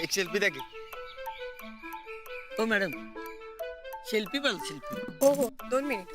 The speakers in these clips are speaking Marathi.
एक सेल्फी द्या की. हो मॅडम, शिल्पी बोल शिल्पी. हो हो 2 मिनिट.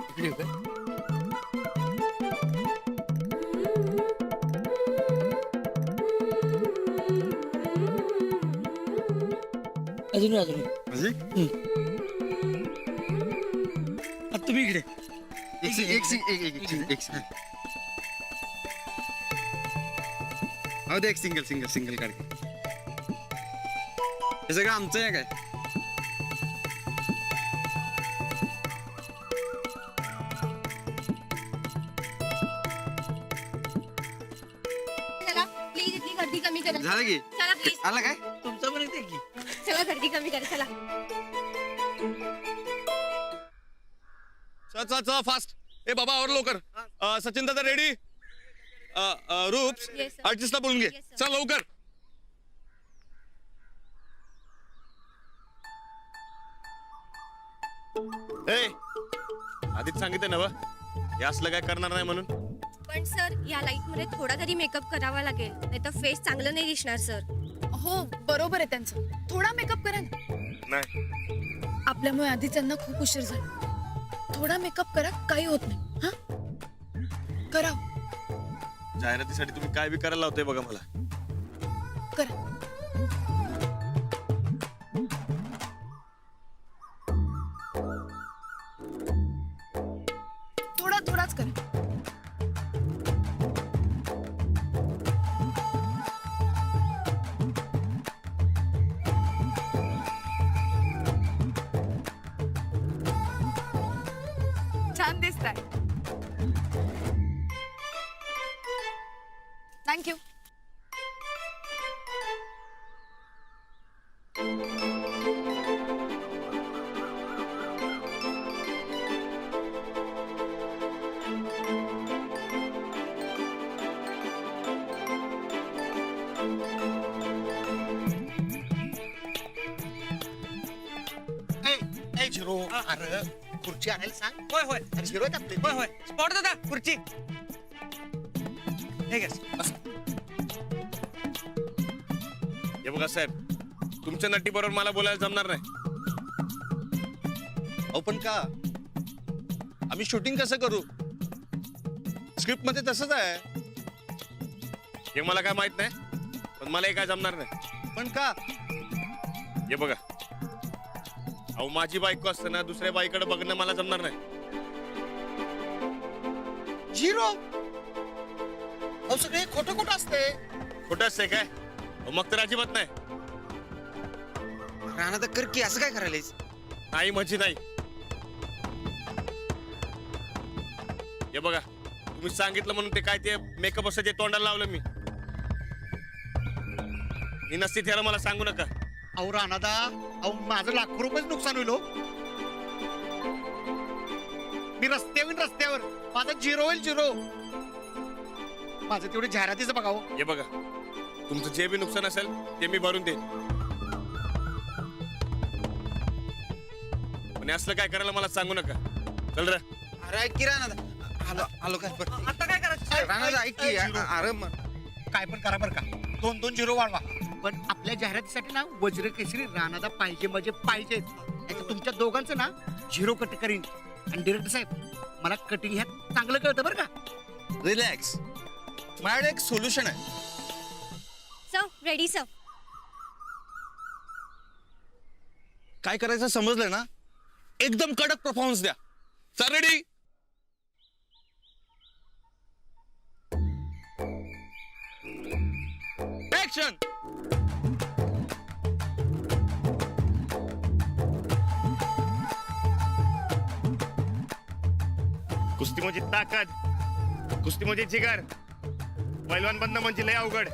इकडे येऊ का? अजून अजून म्हणजे आता तुम्ही इकडे. एक हो दे. एक सिंगल काढ. हे सगळं आमचं आहे काय? चला प्लीज इतनी गर्दी कमी करा. झालं की चला प्लीज. आला काय? तुमचा पण येते की. चला गर्दी कमी करा चला. चल फास्ट. ए बाबा और लवकर. सचिन दादा रेडी. रूप्स Yes, sir. आर्टिस्टला बोलून घे. Yes, sir. चल लवकर. ए आधीच सांगितलं ना हे असलं काय करणार नाही म्हणून. पण सर या लाईट मध्ये थोडा तरी मेकअप करावा लागेल, नाही तर फेस चांगलं नाही दिसणार सर. हो बरोबर आहे त्यांचं. थोडा मेकअप करा ना. नाही आपल्यामुळे आधी त्यांना खूप उशीर झाला. थोडा मेकअप करा, काही होत नाही. हा करा जाहिरातीसाठी तुम्ही काय बी करायला लावतोय बघा मला. करा. थोडाच करा. छान दिसताय. थँक्यू. ए झिरो, अरे खुर्ची आणायला सांग. होय होय अरे झिरो आहेत आपले. होय होय. स्पॉट दादा खुर्ची. हे घ्या. हे बघा साहेब, तुमच्या नटी बरोबर मला बोलायला जमणार नाही. अहो पण का? आम्ही शूटिंग कसं करू? स्क्रिप्ट मध्ये तसंच आहे. हे मला काय माहित नाही, पण मला हे काय जमणार नाही. पण का? हे बघा, अहो माझी बायको असताना दुसऱ्या बाईकडे बघणं मला जमणार नाही. झिरो, अहो सगळे खोटं असते. खोटं असतंय काय? अहो, मग तर अजिबात नाही. राणा तर कर की, असं काय करायलायस? नाही म्हणजे नाही. हे बघा, तुम्ही सांगितलं म्हणून ते काय ते मेकअप असं जे तोंडाला लावलं मी नसती त्याला मला सांगू नका. अहो राणादा, अहो माझं लाखो रुपये नुकसान होईल हो. मी रस्त्यावर माझा झिरो होईल. झिरो माझं तेवढे जाहिरातीचं बघावं. हे बघा, तुमचं जे बी नुकसान असेल ते मी भरून देईन, पण हे असलं काय करायला मला सांगू नका. चल रे. अरे ऐक की राणा, आलो काय? बरं. आता काय करायचं? राणा ऐक की. अरे काय पण करा बरं का. 2-2 झिरो वाढवा. पण आपल्या जाहिरातीसाठी ना वज्र केसरी राणादा पाहिजे म्हणजे पाहिजे. नाहीतर तुमच्या दोघांचं ना झिरो कट करीन. आणि डिरेक्टर साहेब, मला कटिंग ह्यात चांगलं कळतं बरं का. रिलॅक्स, माझ्याकडे एक सोल्युशन आहे. Sir ready sir. काय करायचं समजलं ना? एकदम कडक परफॉर्मन्स द्या. चल रेडी. ऍक्शन. कुस्ती म्हणजे ताकद, कुस्ती म्हणजे जिगर, पैलवान बनणं म्हणजे लय अवघड.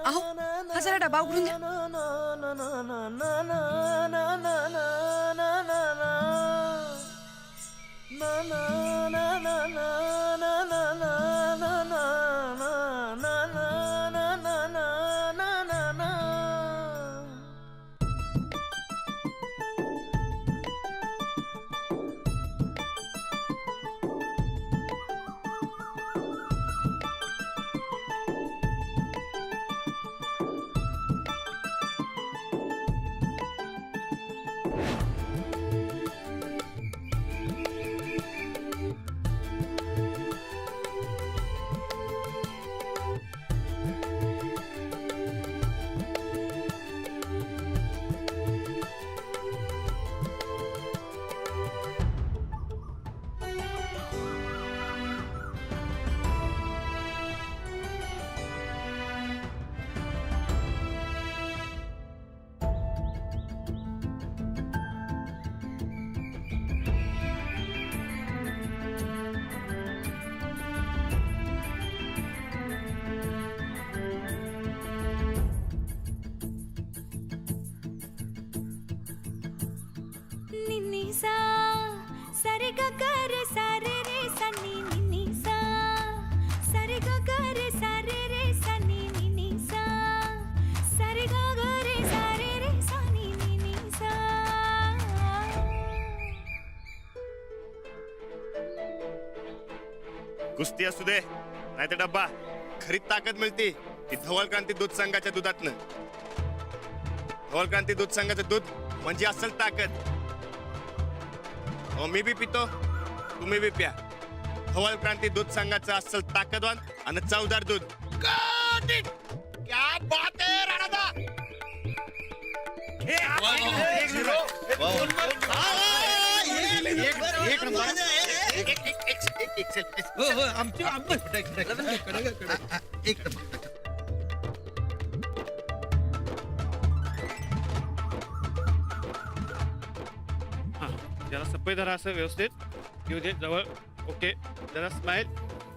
अहो हा जरा डबा उघडून द्या. सा सारे ग ग रे सारे रे सा नी नी नी सा सारे ग ग रे सारे रे सा नी नी नी सा सारे ग ग रे सारे रे सा नी नी नी सा. कुस्ती असू दे नाही तर डब्बा, खरी ताकद मिळते ती धवल क्रांती दूध संघाच्या दुधातनं. धवल क्रांती दूध संघाचं दूध म्हणजे असल ताकद. अहो मी बी पितो, तुम्ही बी प्या. धवल क्रांती दूध संघाचं असल ताकदवान आणि चवदार दूध. क्या बात आहे राणादा. एक नंबर. एक selfie. हो हो आमची एक नंबर. हा जरा सफाई धरा असं व्यवस्थित येऊ दे जवळ. ओके जरा स्माईल.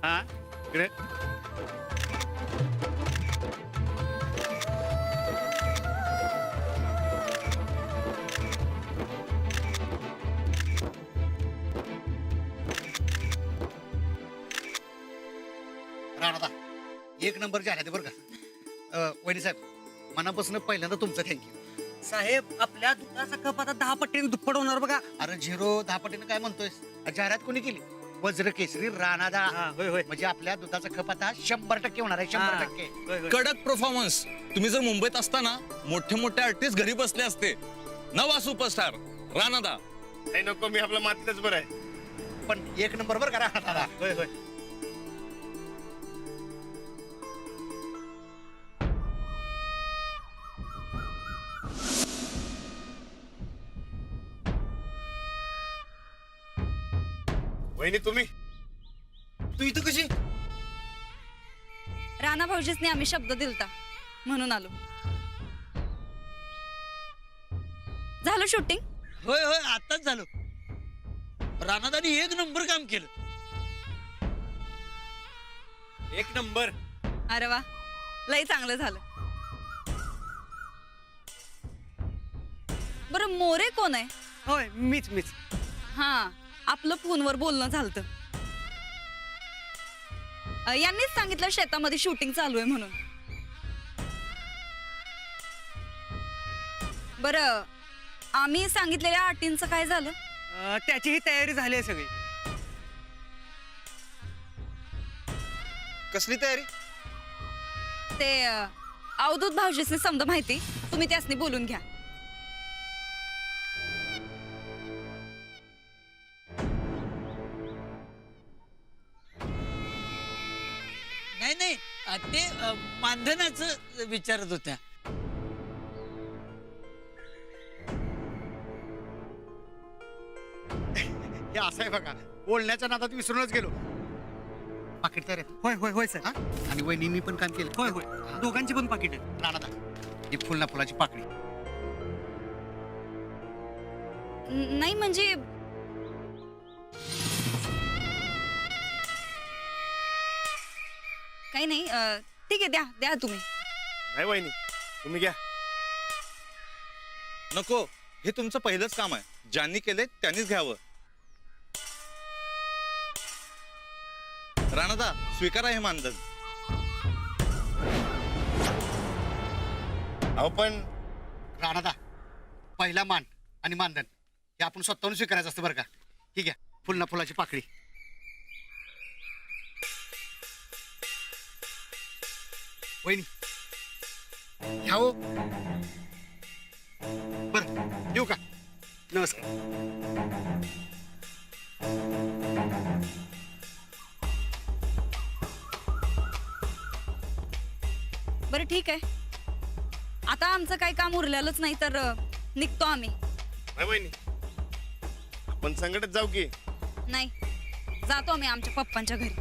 हा इकडे. राणादा एक नंबर जाहिरात आहे बरं का. वहिनी साहेब मनापासून पहिल्यांदा तुमचं थँक्यू. साहेब आपल्या दुधाचा कप आता 10 पट्टीने दुप्पट होणार बघा. अरे 0-10 पटीनं काय म्हणतोय. जाहिरात कोणी केली. वज्र केसरी राणादा. होय होय म्हणजे आपल्या दुधाचा खप आता 100% होणार आहे. 100%. होय होय. कडक परफॉर्मन्स. तुम्ही जर मुंबईत असताना मोठे मोठे आर्टिस्ट घरी बसले असते. नवा सुपरस्टार राणादा. नाही नको, मी आपलं मातीतच बरं आहे. पण एक नंबर बरं का राणादा. होय होय. वहिनी तुम्ही तू इथं कशी? राणा भाऊजीसने आम्ही शब्द दिलता म्हणून आलो. झालं शूटिंग? होय होय आताच झालं. राणादानी एक नंबर काम केलं. एक नंबर. अरे वा, लई चांगलं झालं. बरं मोरे कोण आहे? होय मीच मीच. हा आपलं फोनवर बोलणं झालतं. यांनीच सांगितलं शेतामध्ये शूटिंग चालू आहे म्हणून. बरं आम्ही सांगितलेल्या अटींचं काय झालं? त्याचीही तयारी झाली आहे सगळी. कसली तयारी? ते अवधूत भाऊजीसनी समजा माहिती, तुम्ही त्यासनी बोलून घ्या. नाही नाही ते मानधनाचं विचारत होत्या. हे असं आहे बघा. बोलण्याच्या नादात विसरूनच गेलो. पाकिट तयार आहे. होय होय होय सर. हा? आणि वहिनींनी पण काम केलं. होय होय दोघांची पण पाकिट आहे. राणादा ही फुलना फुलाची पाकळी. नाही म्हणजे काही नाही. ठीक आहे, द्या द्या तुम्ही. नाही वहिनी तुम्ही घ्या. नको, हे तुमचं पहिलंच काम आहे. ज्यांनी केले त्यांनीच घ्यावं. राणादा स्वीकारा हे मानधन. अहो पण राणादा पहिला मान आणि मानधन हे आपण स्वतःहून स्वीकारायचं असतं बरं का. ठीक आहे, फुलना फुलाची पाकळी. वहिनी घ्या हो. बरं येऊ का. नमस्कार. बरं ठीक आहे. आता आमचं काही काम उरलेलंच नाही तर निघतो आम्ही. नाही वहिनी आपण संकटात जाऊ की. नाही, जातो आम्ही आमच्या पप्पांच्या घरी.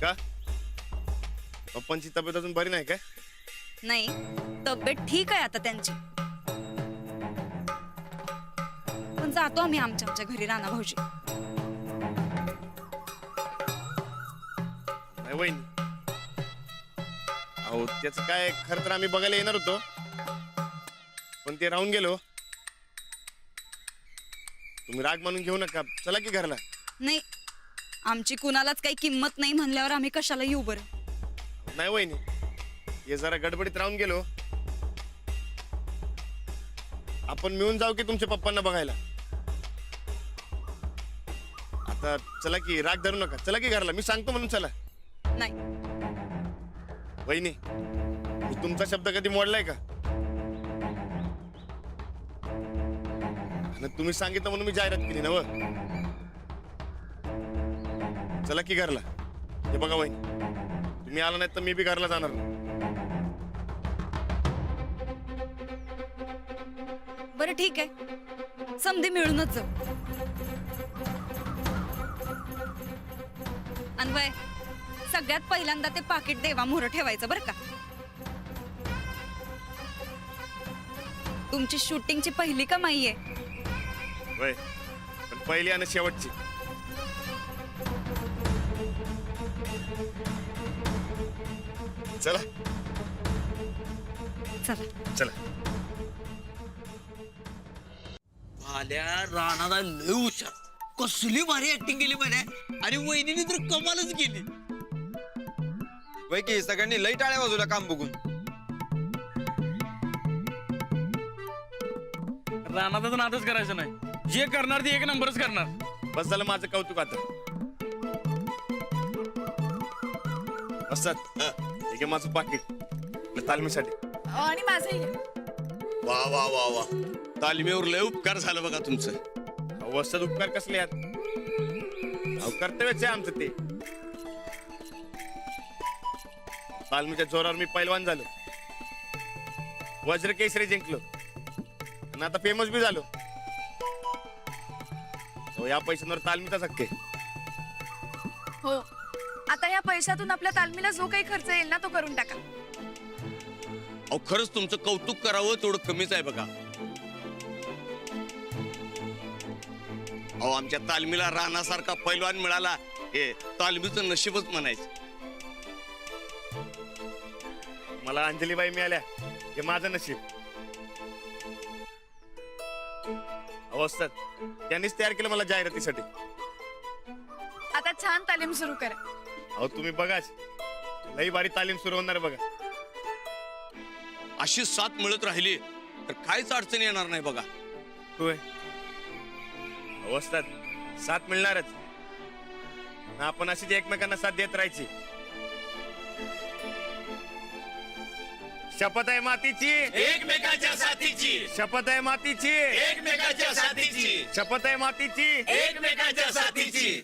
का पप्पांची तब्येत अजून बरी नाही काय? नाही, तब्येत ठीक आहे आता त्यांची. पण जातो आम्ही आमच्या घरी राणा भाऊजी. नाही वहिनी अहो त्याचं काय, खरं तर आम्ही बघायला येणार होतो पण ते राहून गेलो. तुम्ही राग मानून घेऊ नका, चला की घरला. नाही, आमची कुणालाच काही किंमत नाही म्हणल्यावर आम्ही कशाला येऊ बरं. नाही वहिनी, हे जरा गडबडीत राहून गेलो. आपण मिळून जाऊ की तुमच्या पप्पांना बघायला. आता चला की, राग धरू नका, चला की घरला. मी सांगतो म्हणून चला. नाही, वहिनी, मी तुमचा शब्द कधी मोडलाय का? आणि तुम्ही सांगितलं म्हणून मी जाहिरात केली ना व. चला की घरला. हे बघा वहिनी, तुम्ही आला नाही तर मी बी घरला जाणार नाही. बरं ठीक आहे, समधी मिळूनच जाऊ. अन्वय, सगळ्यात पहिल्यांदा ते पाकिट देवा मोहर ठेवायचं बरं का. तुमची शूटिंगची पहिली कमाई आहे. वय, पण पहिली आणि शेवटची. चला चला. चला. भाल्या राणाला लय हुशार, कसली भारी ऍक्टिंग केली म्हणे. आणि वहिनीने तर कमालच केली. वय की सगळ्यांनी लई टाळ्या बाजूला काम बघून. रानाचा नादच करायचं नाही, जे करणार ते एक नंबरच करणार. बस झालं माझं कौतुक आता. बसत हे घे माझं पाकिट आपल्या तालमीसाठी. आणि माझंही घ्या. वा वा वा वा, तालमीवर लय उपकार झालं बघा तुमचं. वसत उपकार कसले आहेत? अहो, कर्तव्यच आहे आमचं ते. तालमीच्या जोरावर मी पैलवान झालो, वज्र केसरी जिंकलो आणि आता फेमस बी झालो. अहो, या पैशांवर तालमीचाच हक्क आहे. हो, आता या पैशातून आपल्या तालमीला जो काही खर्च येईल ना तो करून टाका. अहो खरंच तुमचं कौतुक करावं तेवढं कमीच आहे बघा. अहो आमच्या तालमीला रानासारखा पैलवान मिळाला, हे तालमीचं नशीबच म्हणायचं. मला अंजलीबाई मिळाल्या, हे माझं नशीब. अवस्थात त्यांनीच तयार केलं मला जाहिरातीसाठी. आता छान तालीम सुरू करा. अहो तुम्ही बघाच, लई भारी तालीम सुरू होणार बघा. अशी साथ मिळत राहिली तर काहीच अडचण येणार नाही बघा. होय, अवस्थात साथ मिळणारच. आपण अशीच एकमेकांना साथ देत राहायची. शपथ आहे मातीची, एकमेकाच्या साथीची, शपथ आहे मातीची, एकमेकाच्या साथीची, शपथ आहे मातीची. एकमेकाच्या साथीची.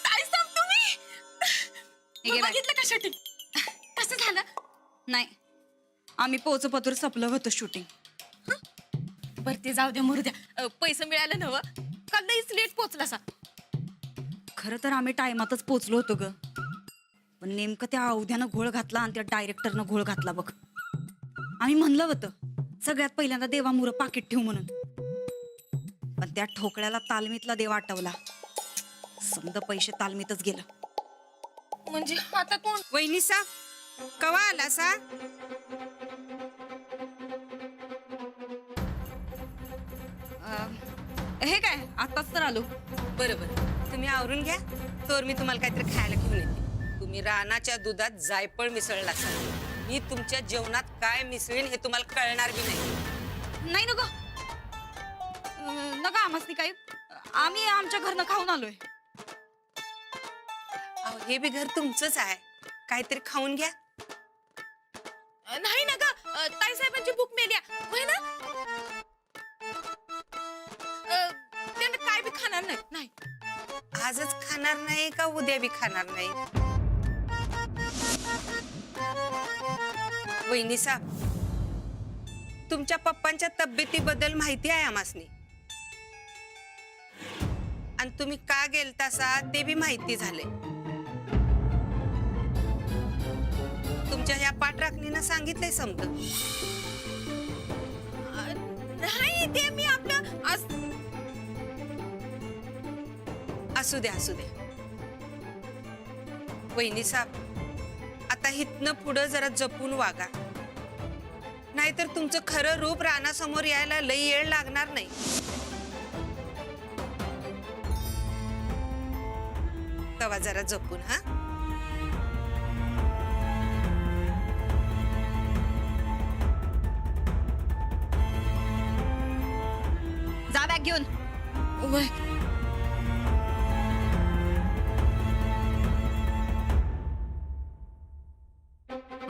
काय सांगतो मी? हे घे बाई. बघितलं का शूटिंग कसं झालं? नाही, आम्ही पोचपत्र संपलं होतं शूटिंग. बरं ते जाऊ द्या, मरू द्या. पैसे मिळालं नव का लईच लेट पोचला सा? खरं तर आम्ही टायमातच पोचलो होतो ग, पण नेमकं त्या अवध्यानं घोळ घातला आणि त्या डायरेक्टरनं घोळ घातला बघ. आम्ही म्हणलं होतं सगळ्यात पहिल्यांदा देवा मुरं पाकिट ठेवू म्हणून, पण त्या ठोकळ्याला तालमीतला देव आठवला. समजा पैसे तालमीतच गेलं. म्हणजे आता कोण? वहिनीसा कवा आला सा? हे काय आताच तर आलो. बरोबर, तुम्ही आवरून घ्या, तर मी तुम्हाला काहीतरी खायला घेऊन येते. तुम्ही रानाच्या दुधात जायफळ मिसळला सा. मी तुमच्या जेवणात काय मिसळीन हे तुम्हाला कळणार बी नाही. नाही नका नका आम्हाला काही, आम्ही आमच्या घरनं खाऊन आलोय. अहो, हे बी घर तुमचंच आहे, काहीतरी खाऊन घ्या. नाही ना ग, ताईसाहेबांची भूक मेल्या होय ना. त्यांना काय बी खाणार नाही. नाही आजच खाणार नाही का उद्या बी खाणार नाही? वहिनीसा, तुमच्या पप्पांच्या तब्येतीबद्दल माहिती आहे आम्हासनी, आणि तुम्ही का गेलतासा ते बी माहिती झाले. तुमच्या ह्या पाठराखणीनं सांगितलंय समज. नाही, ते मी आपलं असू द्या, असू द्या. वहिनी साहेब, आता आता हितनं पुढं जरा जपून वागा, नाहीतर तुमचं खरं रूप रानासमोर यायला लई वेळ लागणार नाही. तवा जरा जपून. हा, जा बॅग घेऊन. वय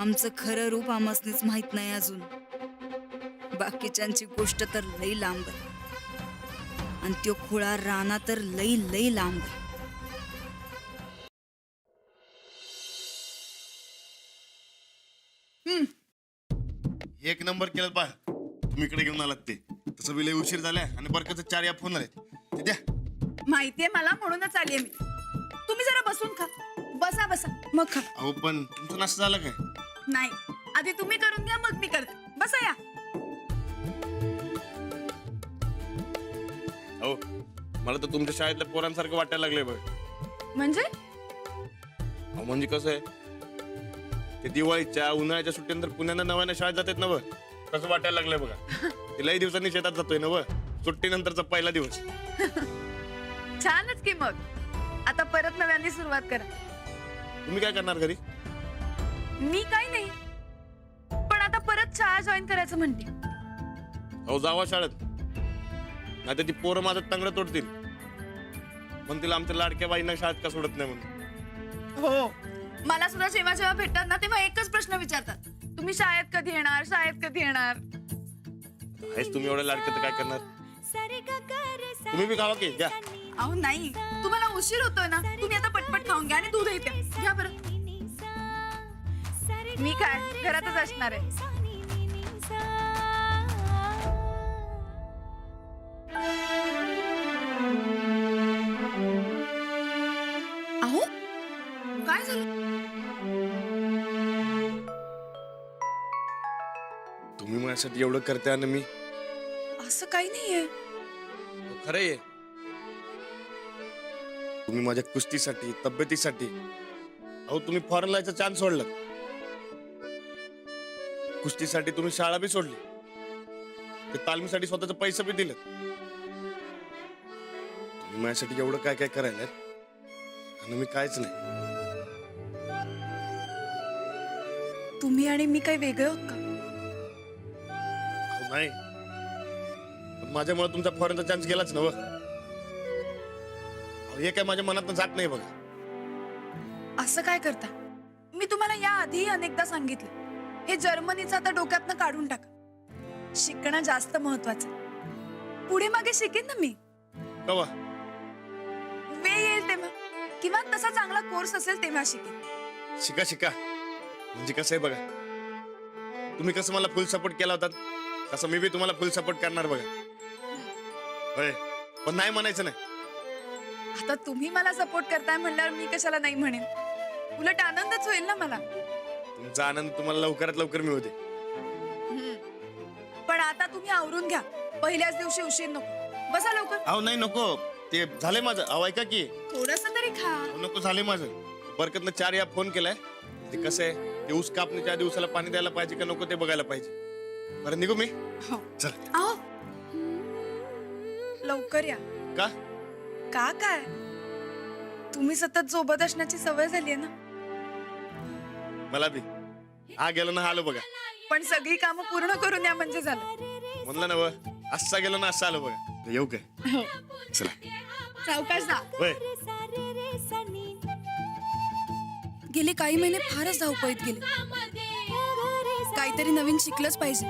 आमचं खरं रूप आमसनीच माहित नाही अजून. बाकीच्यांची गोष्ट तर लई लांब आहे, आणि त्यो खुळा राणा तर लई लई लांब आहे. एक नंबर केलं पा तुम्ही इकडे घेऊन आलात ते. तसं विलय उशीर झालाय आणि बरकच 4 या फोन आलेत. ते द्या. माहितीये मला, म्हणूनच आलीये मी. तुम्ही जरा बसून खा. बसा बसा मग खा. अहो पण तुमचं नाश्ता झालं काय? नाही, आधी तुम्ही करून घ्या, मग मी करते. बसा या. अहो मला तर तुमच्या शाळेतल्या पोरांसारखं वाटायला लागलंय बघ. म्हणजे अहो म्हणजे कसं आहे, ते दिवाळीच्या उन्हाळ्याच्या सुट्टीनंतर पुण्यानं नव्यानं शाळेत जातात ना व, कसं वाटायला लागलंय बघा. ते लई दिवसांनी शेतात जातोय ना व, सुट्टीनंतरचा पहिला दिवस. छानच की मग. आता परत नव्याने सुरुवात करा. तुम्ही काय करणार घरी? मी काही नाही, पण आता परत शाळा जॉईन करायचं म्हणते. अहो जावा शाळेत, नाही तर ती पोरं माझं तंगड तोडतील. म्हणतील आमच्या लाडक्या बाईंना शाळेत का सोडत नाही म्हणून. हो, मला सुद्धा जेव्हा जेव्हा भेटतात ना तेव्हा एकच प्रश्न विचारतात, तुम्ही शाळेत कधी येणार, शाळेत कधी येणार. आहेच तुम्ही एवढ्या लाडके तर काय करणार. तुम्ही बी खावा की घ्या. अहो नाही, तुम्हाला उशीर होतोय ना, तुम्ही आता पटपट खाऊन घ्या आणि दूध येते घ्या बरं. मी काय घरातच असणार आहे. अहो काय झालं? तुम्ही माझ्यासाठी एवढं करते आणि मी असं काही नाहीये. खरं आहे. तुम्ही माझ्या कुस्तीसाठी, तब्येतीसाठी, अहो तुम्ही फॉरेन लायचा चान्स सोडला. कुस्तीसाठी तुम्ही शाळा बी सोडली, ते तालमीसाठी स्वतःचे पैसे बी दिले. तुम्ही माझ्यासाठी एवढं काय काय करायला आणि मी कायच नाही. तुम्ही आणि मी काही वेगळे होत का? अहो नाही, पण माझ्यामुळे तुमचा फॉरेनचा चान्स गेलाच ना व. हे काय माझ्या मनातून जात नाही बघा. असं काय करता? मी तुम्हाला या आधीही अनेकदा सांगितलं, हे जर्मनीचं आता डोक्यातनं काढून टाका. शिकणं जास्त महत्वाचं. पुढे मागे शिकेन ना मी, कवा वेळ येईल तेव्हा, किंवा तसा चांगला कोर्स असेल तेव्हा शिकेन. शिका शिका. म्हणजे कसं आहे बघा, तुम्ही कसं मला फुल सपोर्ट केला होता, तसं मी बी तुम्हाला फुल सपोर्ट करणार बघा. होय, पण नाही म्हणायचं नाही. आता तुम्ही मला सपोर्ट करताय म्हणल्यावर मी कशाला नाही म्हणेन. उलट आनंदच होईल ना मला. तुमचा आनंद तुम्हाला लवकरात लवकर मिळवते. पण आता तुम्ही आवरून घ्या, पहिल्याच दिवशी उशीर नको. बसा लवकर. अहो नाही नको, ते झालंय माझं. अहो ऐका की, थोडस तरी खा. नको झालंय माझं. बरकतनं 4 या फोन केलाय. ते कसं आहे, ते ऊस कापणीच्या दिवसाला पाणी द्यायला पाहिजे का नको ते बघायला पाहिजे. बरं निघू मी. चल. अहो लवकर या. का? का काय, तुम्ही सतत सोबत असण्याची सवय झाली आहे ना. मला बी हा गेलो ना आलो बघा. पण सगळी कामं पूर्ण करून या म्हणजे झालं. म्हणलं ना व, असा गेलो ना असं आलो बघा. येऊ काय? चला. सावकाश जा. होय. गेले काही महिने फारच धावपळीत गेले. काहीतरी नवीन शिकलंच पाहिजे.